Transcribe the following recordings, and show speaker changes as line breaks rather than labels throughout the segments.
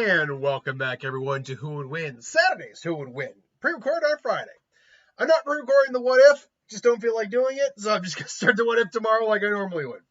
And welcome back, everyone, to Who Would Win Saturday's Who Would Win, pre-recorded on Friday. I'm not pre-recording the What If, just don't feel like doing it, so I'm just going to start the What If tomorrow like I normally would.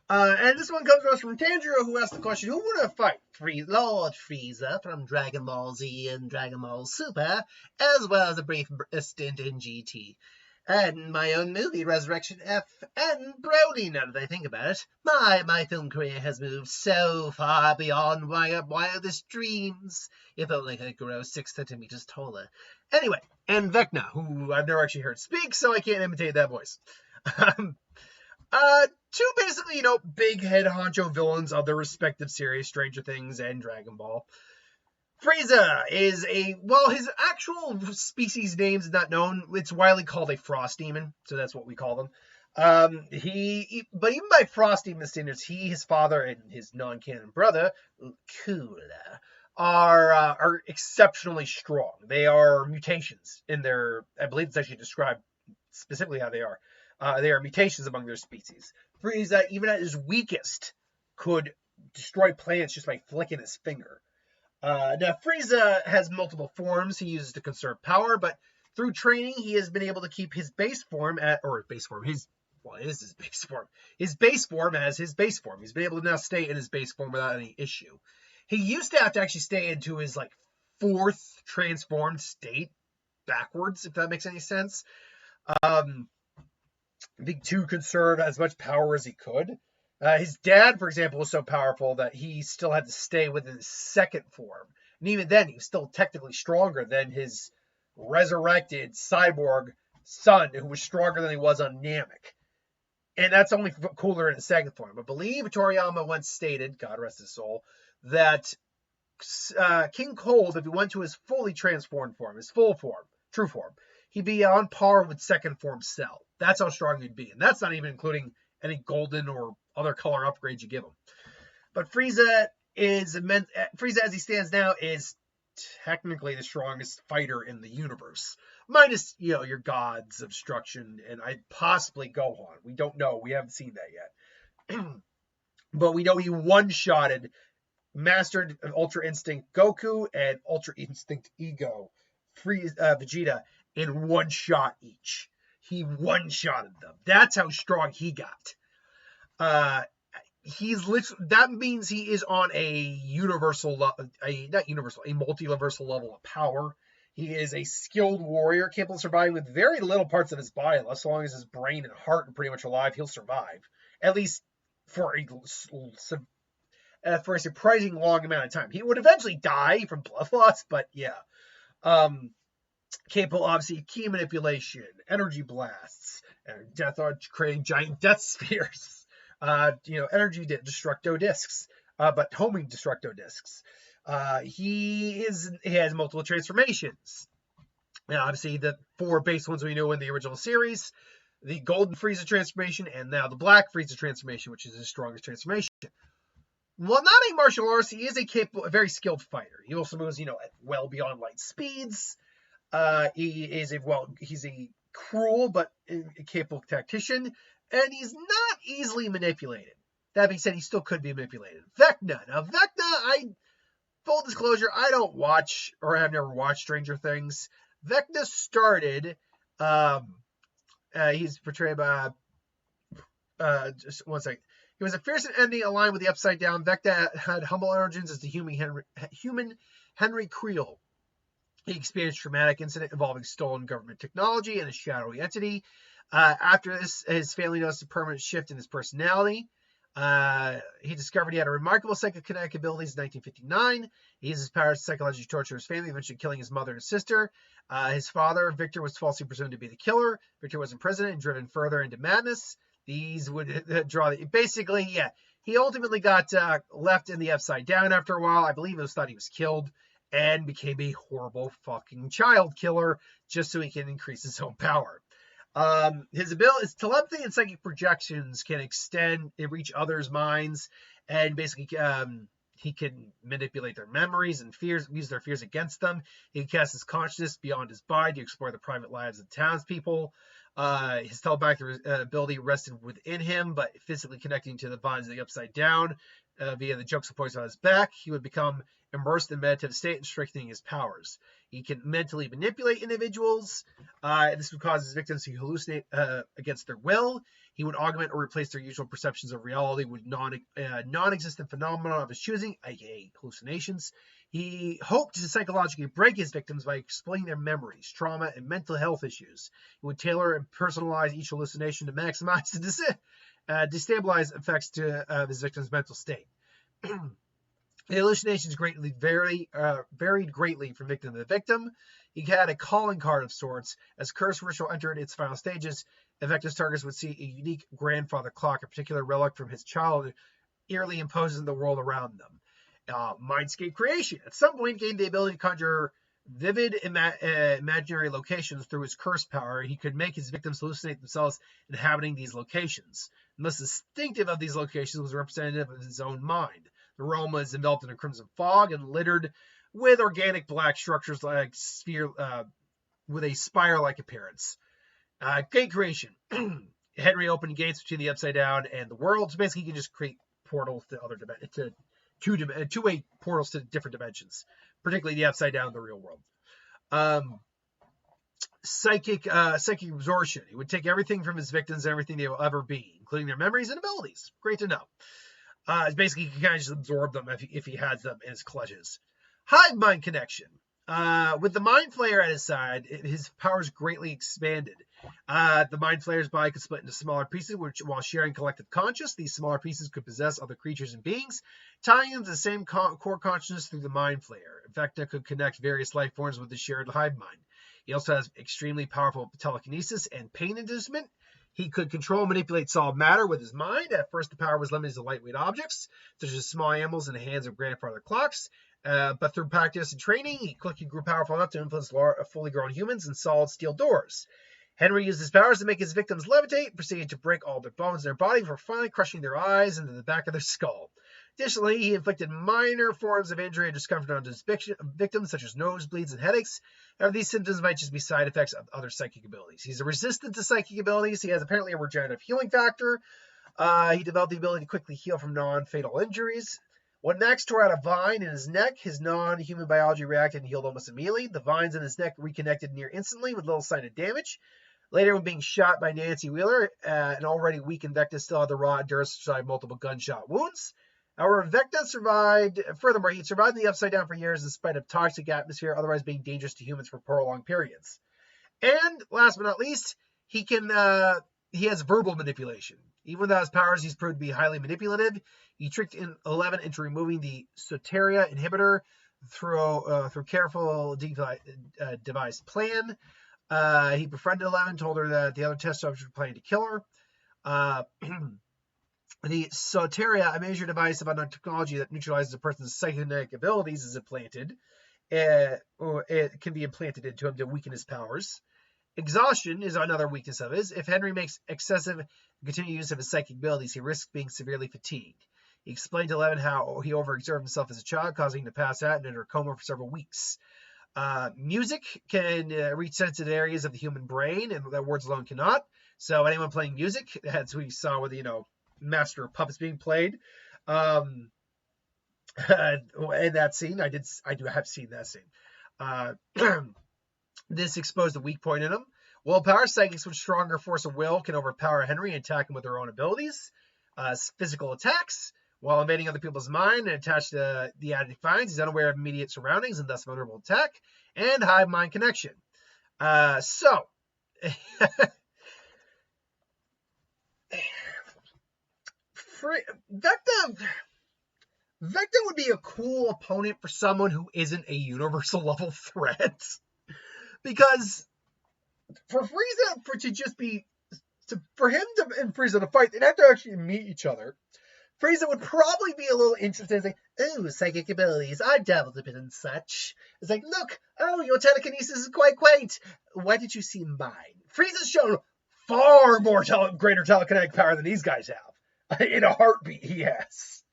And this one comes to us from Tanjiro, who asked the question, who would have fight? Lord Frieza from Dragon Ball Z and Dragon Ball Super, as well as a brief stint in GT. And my own movie, Resurrection F, and Brody, now that I think about it. My film career has moved so far beyond my wildest dreams. If only I could grow 6 centimeters taller. Anyway, and Vecna, who I've never actually heard speak, so I can't imitate that voice. Two basically, big head honcho villains of their respective series, Stranger Things and Dragon Ball. Frieza is his actual species name is not known. It's widely called a frost demon, so that's what we call them. But even by frost demon standards, his father, and his non-canon brother, Cooler, are exceptionally strong. They are mutations in their, I believe it's actually described specifically how they are. They are mutations among their species. Frieza, even at his weakest, could destroy planets just by flicking his finger. Now, Frieza has multiple forms he uses to conserve power, but through training, he has been able to keep his base form as his base form as his base form. He's been able to now stay in his base form without any issue. He used to have to actually stay into his, fourth transformed state backwards, if that makes any sense, to conserve as much power as he could. His dad, for example, was so powerful that he still had to stay within his second form. And even then, he was still technically stronger than his resurrected cyborg son, who was stronger than he was on Namek. And that's only cooler in his second form. I believe Toriyama once stated, God rest his soul, that King Cold, if he went to his fully transformed form, his full form, true form, he'd be on par with second form Cell. That's how strong he'd be. And that's not even including any golden or other color upgrades you give him. But Frieza as he stands now is technically the strongest fighter in the universe. Minus, your gods of destruction and possibly Gohan. We don't know. We haven't seen that yet. But we know he one-shotted Mastered Ultra Instinct Goku and Ultra Instinct Ego Vegeta in one shot each. He one-shotted them. That's how strong he got. That means he is on a multi-universal level of power. He is a skilled warrior, capable of surviving with very little parts of his body. As long as his brain and heart are pretty much alive, he'll survive. At least for a surprising long amount of time. He would eventually die from blood loss, but yeah. Capable, obviously, key manipulation, energy blasts, and creating giant death spheres. Energy destructo discs, but homing destructo discs. He has multiple transformations. Now, obviously, the 4 base ones we know in the original series, the Golden Frieza transformation, and now the Black Frieza transformation, which is his strongest transformation. While not a martial artist, he is a very skilled fighter. He also moves, at well beyond light speeds. He's a cruel but capable tactician, and he's not easily manipulated. That being said, he still could be manipulated. Vecna. Now, full disclosure, I don't watch, or have never watched Stranger Things. Vecna started, he's portrayed by, just one second. He was a fearsome enemy aligned with the Upside Down. Vecna had humble origins as the human Henry Creel. He experienced a traumatic incident involving stolen government technology and a shadowy entity. After this, his family noticed a permanent shift in his personality. He discovered he had a remarkable psychokinetic abilities in 1959. He used his powers to psychologically torture his family, eventually killing his mother and sister. His father, Victor, was falsely presumed to be the killer. Victor was imprisoned and driven further into madness. These would draw basically, yeah. He ultimately got left in the Upside Down after a while. I believe it was thought he was killed, and became a horrible fucking child killer just so he can increase his own power. His telepathy and psychic projections can reach others' minds, and basically he can manipulate their memories and use their fears against them. He can cast his consciousness beyond his body to explore the private lives of townspeople. His telepathic ability rested within him, but physically connecting to the vines of the Upside Down. via the jokes and points on his back, he would become immersed in meditative state and strengthening his powers. He can mentally manipulate individuals. This would cause his victims to hallucinate against their will. He would augment or replace their usual perceptions of reality with non-existent phenomena of his choosing, aka hallucinations. He hoped to psychologically break his victims by explaining their memories, trauma, and mental health issues. He would tailor and personalize each hallucination to maximize the destabilize effects of his victim's mental state. The hallucinations varied greatly from victim to victim. He had a calling card of sorts. As curse ritual entered its final stages, effective targets would see a unique grandfather clock, a particular relic from his childhood, eerily imposing the world around them. Mindscape creation. At some point, gained the ability to conjure vivid imaginary locations through his curse power. He could make his victims hallucinate themselves inhabiting these locations. The most distinctive of these locations was representative of his own mind. The realm was enveloped in a crimson fog and littered with organic black structures like sphere, with a spire-like appearance. Gate creation. Henry opened gates between the Upside Down and the world. So basically, he can just create portals to other dimensions, two-way portals to different dimensions, particularly the Upside Down and the real world. Psychic absorption. He would take everything from his victims, everything they will ever be, including their memories and abilities. Great to know. Basically, he can kind of just absorb them if he has them in his clutches. Hive mind connection. With the Mind Flayer at his side, his powers greatly expanded. The Mind Flayer's body could split into smaller pieces, which, while sharing collective consciousness, these smaller pieces could possess other creatures and beings, tying into the same core consciousness through the Mind Flayer. Vecna could connect various life forms with the shared hive mind. He also has extremely powerful telekinesis and pain inducement. He could control and manipulate solid matter with his mind. At first, the power was limited to lightweight objects, such as small animals in the hands of grandfather clocks. But through practice and training, he quickly grew powerful enough to influence fully grown humans and solid steel doors. Henry used his powers to make his victims levitate, proceeding to break all their bones in their body before finally crushing their eyes into the back of their skull. Additionally, he inflicted minor forms of injury and discomfort on his victims, such as nosebleeds and headaches. However, these symptoms might just be side effects of other psychic abilities. He's resistant to psychic abilities. He has apparently a regenerative healing factor. He developed the ability to quickly heal from non-fatal injuries. When Max tore out a vine in his neck, his non-human biology reacted and healed almost immediately. The vines in his neck reconnected near instantly with little sign of damage. Later, when being shot by Nancy Wheeler, an already weakened Vecna still had the raw endurance to survive multiple gunshot wounds. However, Vecna survived. Furthermore, he survived in the Upside Down for years in spite of toxic atmosphere, otherwise being dangerous to humans for prolonged periods. And last but not least, he has verbal manipulation. Even without his powers, he's proved to be highly manipulative. He tricked 11 into removing the Soteria inhibitor through careful devised plan. He befriended 11, told her that the other test subjects were planning to kill her. The Soteria, a major device of unknown technology that neutralizes a person's psychic abilities, is implanted. Or it can be implanted into him to weaken his powers. Exhaustion is another weakness of his. If Henry makes excessive continued use of his psychic abilities, he risks being severely fatigued. He explained to Eleven how he overexerted himself as a child, causing him to pass out and enter a coma for several weeks. Music can reach sensitive areas of the human brain, and that words alone cannot. So anyone playing music, as we saw with Master of Puppets being played, in that scene, I do have seen that scene. This exposed a weak point in him. Willpower. Psychics with stronger force of will can overpower Henry and attack him with their own abilities. Physical attacks. While invading other people's mind and attached to the attic finds, he's unaware of immediate surroundings and thus vulnerable to attack. And hive mind connection. Vecna would be a cool opponent for someone who isn't a universal level threat. Because for Frieza for him and Frieza to fight, they'd have to actually meet each other. Frieza would probably be a little interested in saying, "Oh, psychic abilities, I dabbled a bit in such." It's like, "Look, your telekinesis is quite quaint. Why did you see mine?" Frieza's shown far more greater telekinetic power than these guys have. In a heartbeat, he has.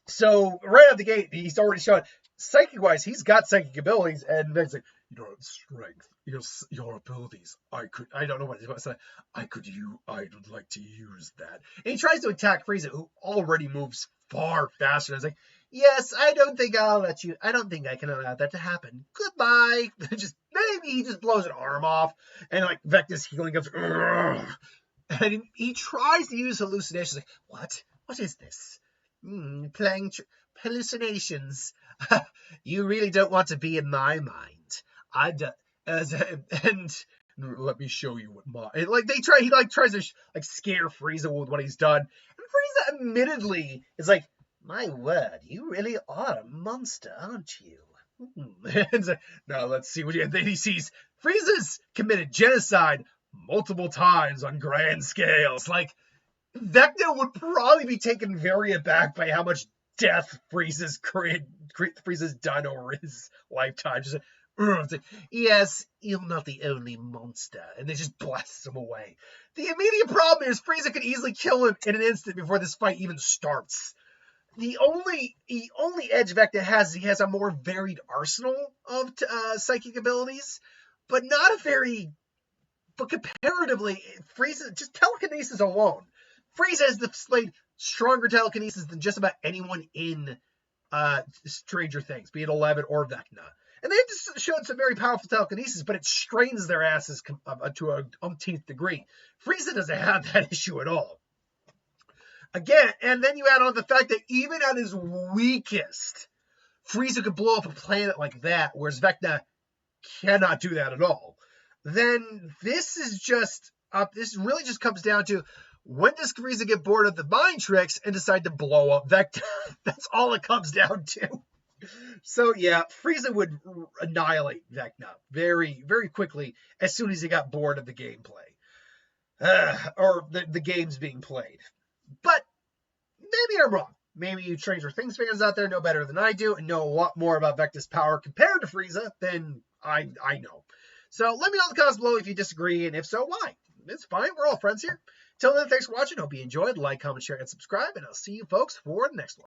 So right out the gate, he's already shown psychic-wise, he's got psychic abilities, and Vecna's like, your strength, your abilities. I don't know what it's saying. I would like to use that. And he tries to attack Frieza, who already moves far faster. It's like, yes, I don't think I can allow that to happen. Goodbye. Maybe he just blows an arm off, and like Vecna's healing comes, and he tries to use hallucinations. Like, what is this? Playing hallucinations. You really don't want to be in my mind. And let me show you what my like. He tries to scare Frieza with what he's done, and Frieza admittedly is like, my word, you really are a monster, aren't you? And so, now let's see what you. And then he sees Frieza's committed genocide multiple times on grand scales. Like, Vecna would probably be taken very aback by how much death Frieza's done over his lifetime. Just like, yes, you're not the only monster, and they just blasts him away. The immediate problem is Frieza could easily kill him in an instant before this fight even starts. The only edge Vecna has, he has a more varied arsenal of psychic abilities, but not a very. But comparatively, Frieza, just telekinesis alone, Frieza has displayed stronger telekinesis than just about anyone in Stranger Things, be it Eleven or Vecna. And they've shown some very powerful telekinesis, but it strains their asses to an umpteenth degree. Frieza doesn't have that issue at all. Again, and then you add on the fact that even at his weakest, Frieza could blow up a planet like that, whereas Vecna cannot do that at all. Then this really just comes down to, when does Frieza get bored of the mind tricks and decide to blow up Vecna? That's all it comes down to. So yeah, Frieza would annihilate Vecna very, very quickly as soon as he got bored of the gameplay. Or the games being played. But maybe I'm wrong. Maybe you Stranger Things fans out there know better than I do and know a lot more about Vecna's power compared to Frieza than I know. So let me know in the comments below if you disagree, and if so, why? It's fine. We're all friends here. Till then, thanks for watching. Hope you enjoyed. Like, comment, share, and subscribe, and I'll see you folks for the next one.